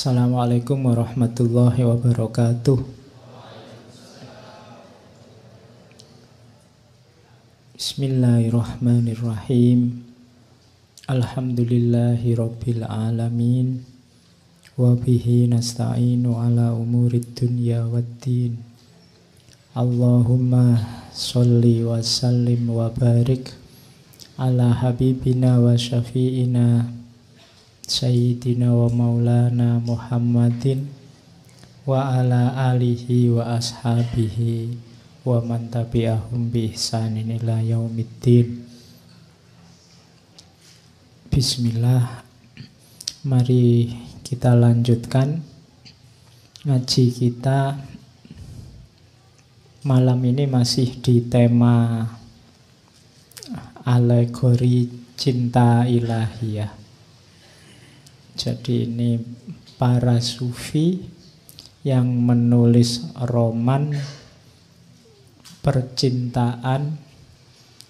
Assalamualaikum warahmatullahi wabarakatuh. Bismillahirrahmanirrahim. Alhamdulillahi rabbil alamin. Wabihi nasta'inu ala umurid dunya waddin. Allahumma sholli wa sallim wa barik ala habibina wa syafi'ina Sayyidina wa maulana Muhammadin wa ala alihi wa ashabihi wa man tabi'ahum bi ihsanin ila yaumiddin. Bismillah. Mari kita lanjutkan ngaji kita. Malam ini masih di tema alegori cinta ilahiyah. Jadi ini para sufi yang menulis roman percintaan,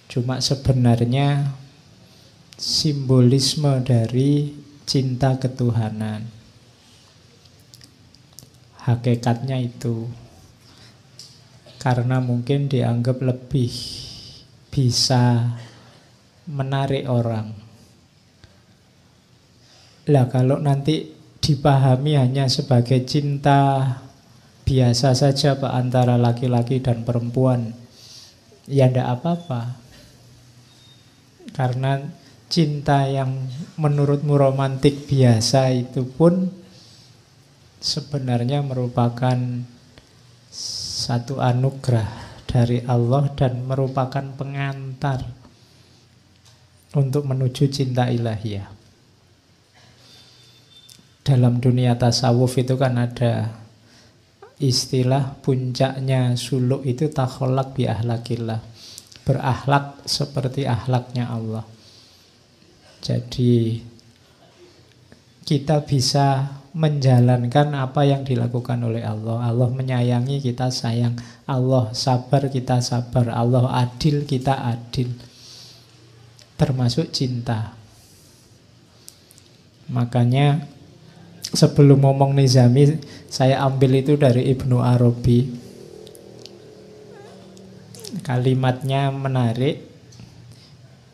cuma sebenarnya simbolisme dari cinta ketuhanan. Hakikatnya itu karena mungkin dianggap lebih bisa menarik orang. Lah kalau nanti dipahami hanya sebagai cinta biasa saja Pak, antara laki-laki dan perempuan, ya ndak apa-apa. Karena cinta yang menurutmu romantik biasa itu pun sebenarnya merupakan satu anugerah dari Allah dan merupakan pengantar untuk menuju cinta ilahiyah. Dalam dunia tasawuf itu kan ada istilah puncaknya suluk itu takholak bi ahlakillah, berakhlak seperti akhlaknya Allah. Jadi kita bisa menjalankan apa yang dilakukan oleh Allah. Allah menyayangi, kita sayang. Allah sabar, kita sabar. Allah adil, kita adil. Termasuk cinta. Makanya sebelum ngomong Nizami, saya ambil itu dari Ibnu Arabi. Kalimatnya menarik.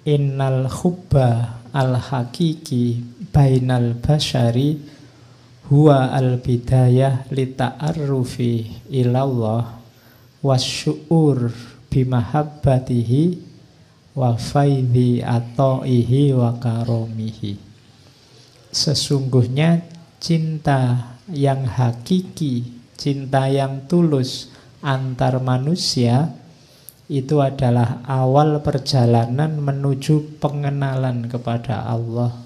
Innal hubba al-hakiki bainal basyari huwa al-bidayah lita'arrufi ilallah wasyu'ur bimahabbatihi wa faidhi ato'ihi wa karomihi. Sesungguhnya cinta yang hakiki, cinta yang tulus antar manusia itu adalah awal perjalanan menuju pengenalan kepada Allah.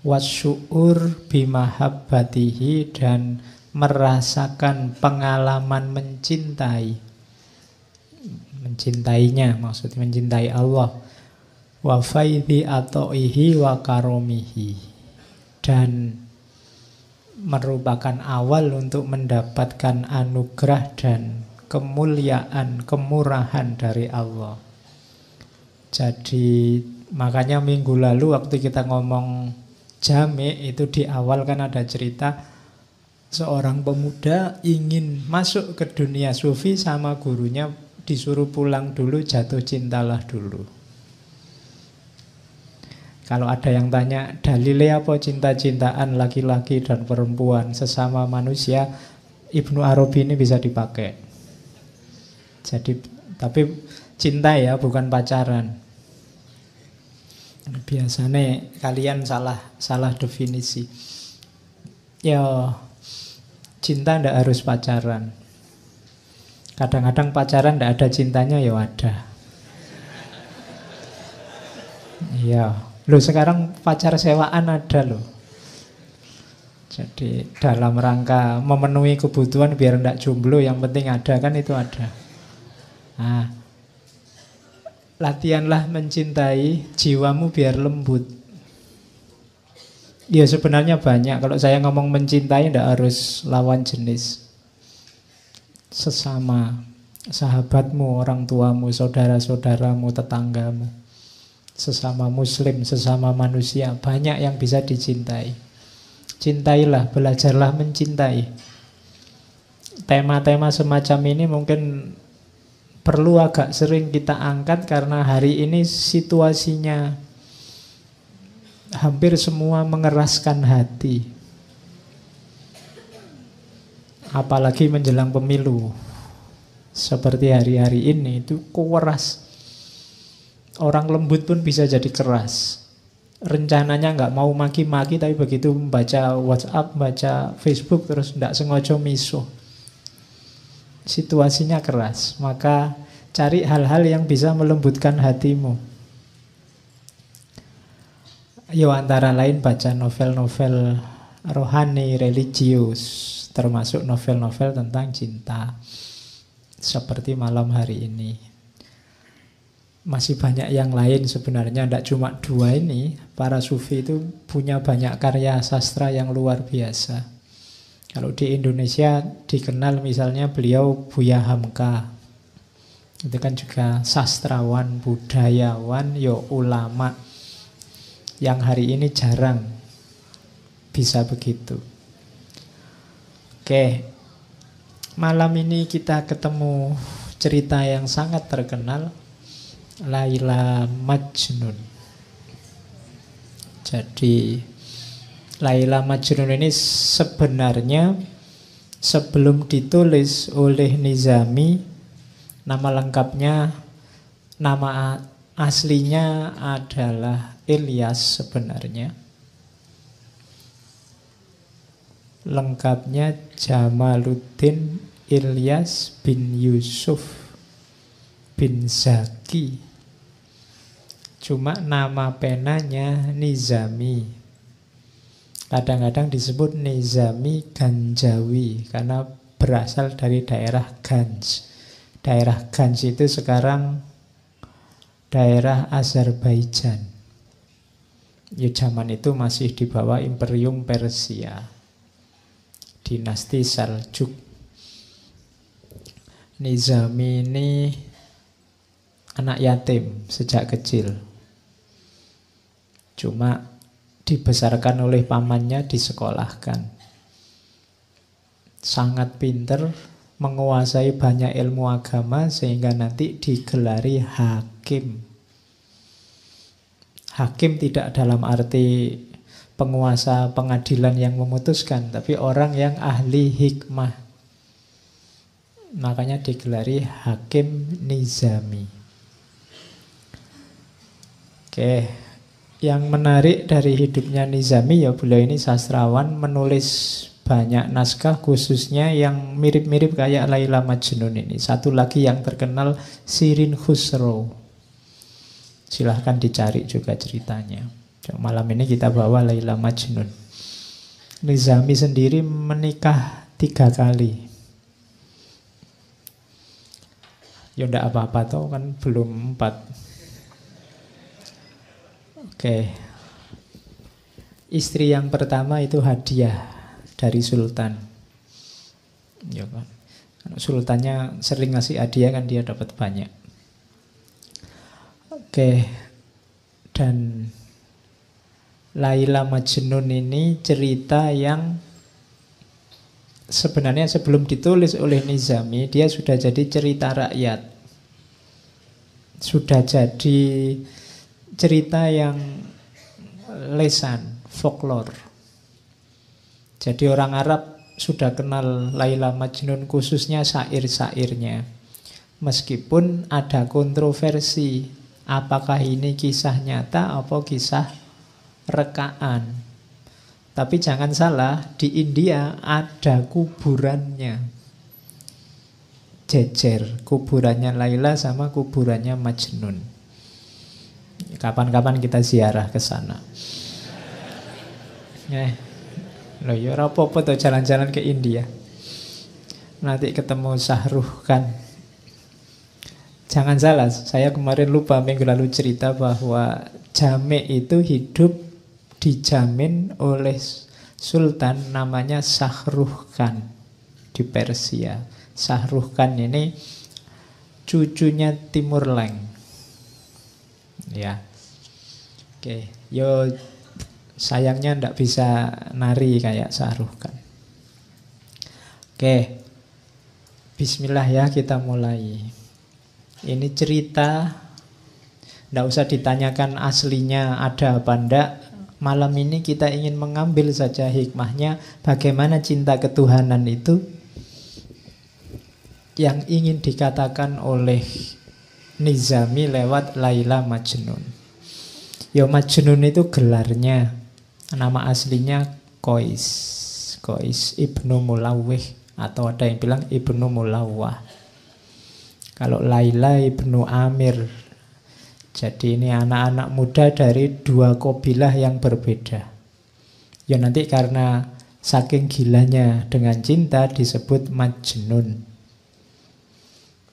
Wasyu'ur bimahabbatihi, dan merasakan pengalaman mencintai. Mencintainya, maksudnya mencintai Allah. Wa faidhi ato'ihi wa karomihi, dan merupakan awal untuk mendapatkan anugerah dan kemuliaan, kemurahan dari Allah. Jadi makanya minggu lalu waktu kita ngomong jami' itu di awal kan ada cerita seorang pemuda ingin masuk ke dunia sufi sama gurunya disuruh pulang dulu, jatuh cintalah dulu. Kalau ada yang tanya dalilnya apa cinta-cintaan laki-laki dan perempuan sesama manusia, Ibnu Arabi ini bisa dipakai. Jadi, tapi cinta ya, bukan pacaran. Biasanya kalian salah definisi. Ya, cinta ndak harus pacaran. Kadang-kadang pacaran ndak ada cintanya, ya ada. Iya. Loh, sekarang pacar sewaan ada loh. Jadi dalam rangka memenuhi kebutuhan biar ndak jomblo, yang penting ada, kan itu ada. Nah, latihanlah mencintai jiwamu biar lembut. Ya sebenarnya banyak. Kalau saya ngomong mencintai ndak harus lawan jenis. Sesama sahabatmu, orang tuamu, saudara-saudaramu, tetanggamu. Sesama muslim, sesama manusia, banyak yang bisa dicintai. Cintailah, belajarlah mencintai. Tema-tema semacam ini mungkin perlu agak sering kita angkat karena hari ini situasinya hampir semua mengeraskan hati. Apalagi menjelang pemilu. Seperti hari-hari ini itu keras. Orang lembut pun bisa jadi keras. Rencananya nggak mau maki-maki, tapi begitu membaca WhatsApp, baca Facebook terus nggak sengaja misuh. Situasinya keras, maka cari hal-hal yang bisa melembutkan hatimu. Yo, antara lain baca novel-novel rohani, religius, termasuk novel-novel tentang cinta, seperti malam hari ini. Masih banyak yang lain sebenarnya, tidak cuma dua ini. Para sufi itu punya banyak karya sastra yang luar biasa. Kalau di Indonesia dikenal misalnya beliau Buya Hamka. Itu kan juga sastrawan, budayawan, yo ulama. Yang hari ini jarang bisa begitu. Oke, malam ini kita ketemu cerita yang sangat terkenal, Laila Majnun. Jadi Laila Majnun ini sebenarnya sebelum ditulis oleh Nizami, nama lengkapnya, nama aslinya adalah Ilyas sebenarnya. Lengkapnya Jamaluddin Ilyas bin Yusuf bin Zaki. Cuma nama penanya Nizami. Kadang-kadang disebut Nizami Ganjawi karena berasal dari daerah Ganj. Daerah Ganj itu sekarang daerah Azerbaijan. Ya, zaman itu masih di bawah Imperium Persia, dinasti Seljuk. Nizami ini anak yatim sejak kecil. Cuma dibesarkan oleh pamannya, disekolahkan. Sangat pinter, menguasai banyak ilmu agama sehingga nanti digelari hakim. Hakim tidak dalam arti penguasa pengadilan yang memutuskan, tapi orang yang ahli hikmah. Makanya digelari Hakim Nizami. Oke, yang menarik dari hidupnya Nizami, ya beliau ini sastrawan, menulis banyak naskah khususnya yang mirip-mirip kayak Laila Majnun ini. Satu lagi yang terkenal, Shirin Khusro. Silahkan dicari juga ceritanya. Malam ini kita bawa Laila Majnun. Nizami sendiri menikah 3 kali. Ya enggak apa-apa toh, kan belum 4. Oke. Istri yang pertama itu hadiah dari sultan. Ya kan. Sultannya sering ngasih hadiah kan, dia dapat banyak. Oke. Dan Laila Majnun ini cerita yang sebenarnya sebelum ditulis oleh Nizami, dia sudah jadi cerita rakyat. Sudah jadi cerita yang lesan, folklore. Jadi orang Arab sudah kenal Laila Majnun, khususnya syair-syairnya. Meskipun ada kontroversi, apakah ini kisah nyata atau kisah rekaan. Tapi jangan salah, di India ada kuburannya. Jejer, kuburannya Laila sama kuburannya Majnun. Kapan-kapan kita ziarah ke sana. Loh ya apa-apa tuh jalan-jalan ke India. Nanti ketemu Sahruh kan. Jangan salah, saya kemarin lupa minggu lalu cerita bahwa Jamek itu hidup dijamin oleh sultan namanya Shahruh Khan di Persia. Shahruh Khan ini cucunya Timur Leng. Ya. Oke, yo Sayangnya ndak bisa nari kayak Syahrukh Khan. Oke, bismillah ya, kita mulai. Ini cerita, ndak usah ditanyakan aslinya ada apa ndak. Malam ini kita ingin mengambil saja hikmahnya, bagaimana cinta ketuhanan itu yang ingin dikatakan oleh Nizami lewat Laila Majnun. Ya, Majnun itu gelarnya, nama aslinya Qais, Qais Ibnu Mulawih, atau ada yang bilang Ibnu Mulawah. Kalau Laila Ibnu Amir. Jadi ini anak-anak muda dari dua kabilah yang berbeda. Ya nanti karena saking gilanya dengan cinta disebut Majnun.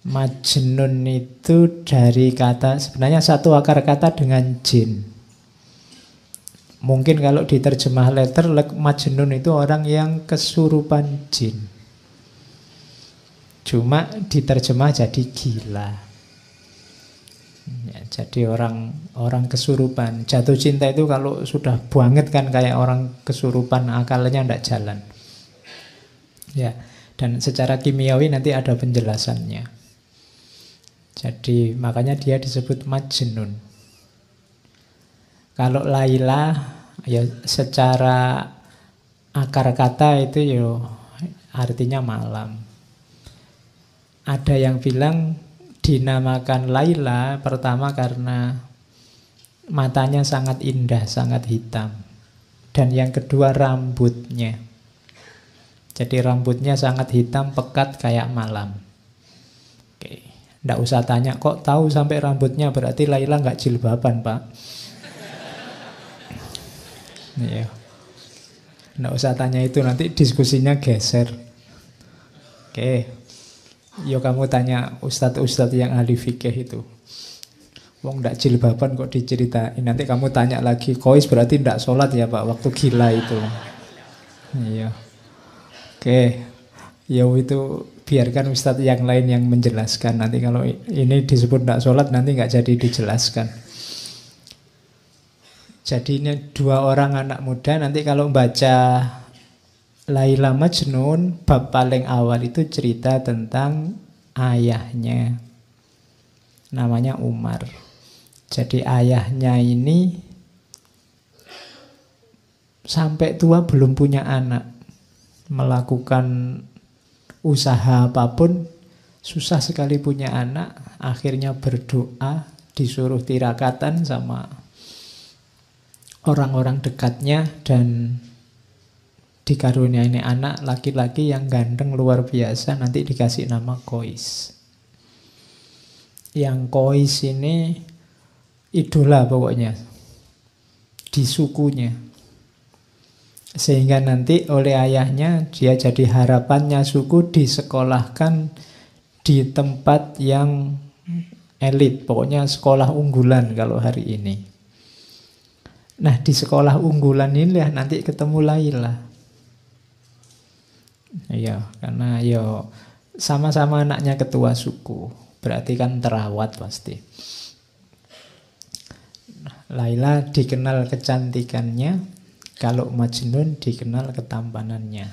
Majnun itu dari kata, sebenarnya satu akar kata dengan jin. Mungkin kalau diterjemah letter, Majnun itu orang yang kesurupan jin. Cuma diterjemah jadi gila. Ya, jadi orang kesurupan. Jatuh cinta itu kalau sudah banget kan kayak orang kesurupan, akalnya tidak jalan. Ya, dan secara kimiawi nanti ada penjelasannya. Jadi makanya dia disebut Majnun. Kalau Laila, ya secara akar kata itu ya artinya malam. Ada yang bilang dinamakan Laila pertama karena matanya sangat indah, sangat hitam. Dan yang kedua rambutnya. Jadi rambutnya sangat hitam, pekat kayak malam. Oke, nggak usah tanya, kok tahu sampai rambutnya, berarti Laila nggak jilbaban, Pak. Iya. Nggak usah tanya itu, nanti diskusinya geser. Oke. Yo kamu tanya ustadz-ustadz yang ahli fikih itu. Wong ndak jilbaban kok diceritain. Nanti kamu tanya lagi, Qais berarti ndak sholat ya Pak waktu gila itu. Iya. Oke. Ya itu biarkan ustadz yang lain yang menjelaskan. Nanti kalau ini disebut ndak sholat nanti nggak jadi dijelaskan. Jadi ini dua orang anak muda. Nanti kalau baca Laila Majnun, bab paling awal itu cerita tentang ayahnya. Namanya Umar. Jadi ayahnya ini sampai tua belum punya anak. Melakukan usaha apapun, susah sekali punya anak. Akhirnya berdoa, disuruh tirakatan sama orang-orang dekatnya, dan dikaruniai anak laki-laki yang ganteng luar biasa, nanti dikasih nama Qais. Yang Qais ini idola pokoknya di sukunya. Sehingga nanti oleh ayahnya dia jadi harapannya suku, disekolahkan di tempat yang elit, pokoknya sekolah unggulan kalau hari ini. Nah di sekolah unggulan inilah nanti ketemu Laila. Iya, karena yo sama-sama anaknya ketua suku, berarti kan terawat pasti. Laila dikenal kecantikannya, kalau Majnun dikenal ketampanannya.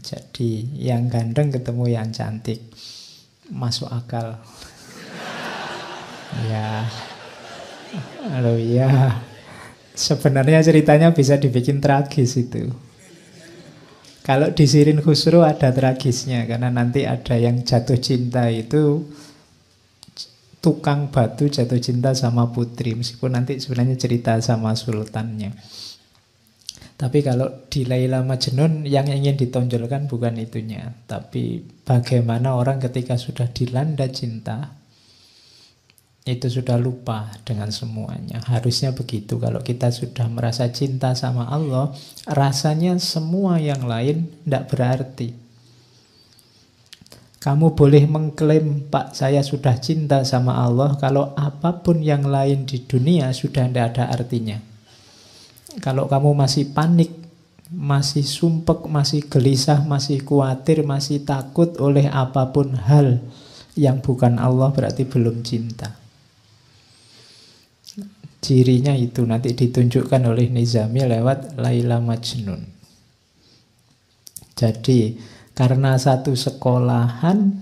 Jadi yang ganteng ketemu yang cantik, masuk akal. Ya, halo ya. Sebenarnya ceritanya bisa dibikin tragis itu. Kalau di Sirin Khusro ada tragisnya, karena nanti ada yang jatuh cinta itu tukang batu jatuh cinta sama putri, meskipun nanti sebenarnya cerita sama sultannya. Tapi kalau di Laila Majnun yang ingin ditonjolkan bukan itunya, tapi bagaimana orang ketika sudah dilanda cinta itu sudah lupa dengan semuanya. Harusnya begitu. Kalau kita sudah merasa cinta sama Allah, rasanya semua yang lain tidak berarti. Kamu boleh mengklaim, Pak, saya sudah cinta sama Allah, kalau apapun yang lain di dunia sudah tidak ada artinya. Kalau kamu masih panik, masih sumpek, masih gelisah, masih khawatir, masih takut oleh apapun hal yang bukan Allah, berarti belum cinta. cirinya itu nanti ditunjukkan oleh Nizami lewat Laila Majnun. Jadi karena satu sekolahan,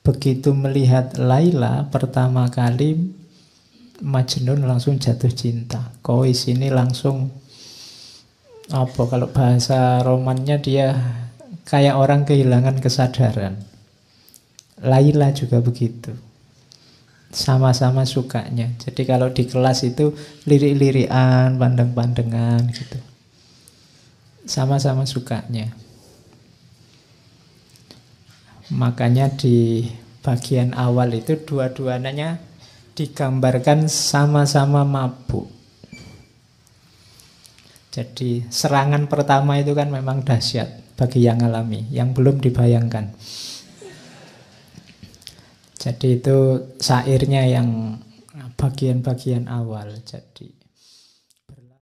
begitu melihat Laila pertama kali, Majnun langsung jatuh cinta. Kois ini langsung apa, kalau bahasa romannya dia kayak orang kehilangan kesadaran. Laila juga begitu. Sama-sama sukanya. Jadi kalau di kelas itu lirik-lirikan, pandang-pandangan gitu. Sama-sama sukanya. Makanya di bagian awal itu dua-duanya digambarkan sama-sama mabuk. Jadi serangan pertama itu kan memang dahsyat bagi yang alami, yang belum dibayangkan. Jadi itu syairnya yang bagian-bagian awal. Jadi